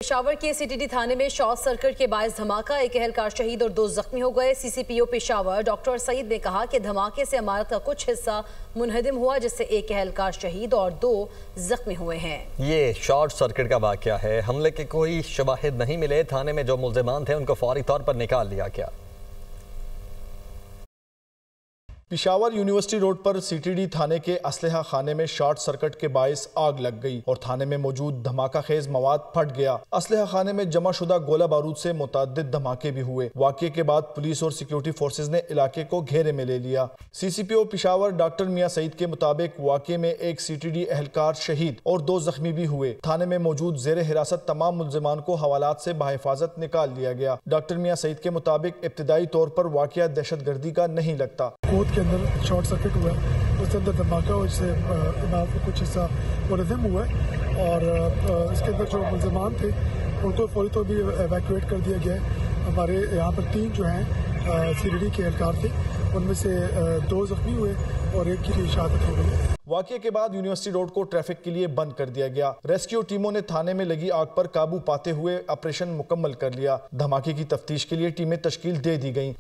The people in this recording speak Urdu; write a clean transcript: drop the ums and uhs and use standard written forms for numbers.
پشاور کے CTD تھانے میں شارٹ سرکٹ کے باعث دھماکہ، ایک اہلکار شہید اور 2 زخمی ہو گئے۔ CCPO پشاور ڈاکٹر سعید نے کہا کہ دھماکے سے عمارت کا کچھ حصہ منہدم ہوا، جس سے ایک اہلکار شہید اور 2 زخمی ہوئے ہیں۔ یہ شارٹ سرکٹ کا واقعہ ہے۔ حملے کے کوئی شواہد نہیں ملے۔ تھانے میں جو ملزمان تھے ان کو فوری طور پر نکال لیا گیا۔ پشاور یونیورسٹی روڈ پر CTD تھانے کے اسلحہ خانے میں شارٹ سرکٹ کے باعث آگ لگ گئی اور تھانے میں موجود دھماکہ خیز مواد پھٹ گیا۔ اسلحہ خانے میں جمع شدہ گولہ بارود سے متعدد دھماکے بھی ہوئے۔ واقعے کے بعد پولیس اور سیکیورٹی فورسز نے علاقے کو گھیرے میں لے لیا۔ CCPO پشاور ڈاکٹر میاں سعید کے مطابق واقعے میں ایک CTD اہلکار شہید اور 2 زخمی بھی ہوئے۔ تھانے میں موجود زیر حراست تمام ملزمان کو حوالات سے بحفاظت نکال لیا گیا۔ ڈاکٹر میاں سعید کے مطابق ابتدائی طور پر واقعہ دہشت گردی کا نہیں لگتا۔ کوٹ کے اندر شارٹ سرکٹ ہوا ہے، اس کے اندر دھماکہ اور اس سے عمارت کا کچھ حصہ منہدم ہوا ہے اور اس کے اندر جو ملزمان تھے ان کو فوری طور بھی ایویکویٹ کر دیا گیا ہے۔ ہمارے یہاں پر 3 جو ہیں CTD کے اہلکار تھے، ان میں سے 2 زخمی ہوئے اور ایک کی شہادت ہو گئی۔ واقعے کے بعد یونیورسٹی روڈ کو ٹریفک کے لیے بند کر دیا گیا۔ ریسکیو ٹیموں نے تھانے میں لگی آگ پر قابو پاتے ہوئے آپریشن مکمل کر لیا۔ دھماکے کی تفتیش کے لیے ٹیمیں تشکیل دے دی گئیں۔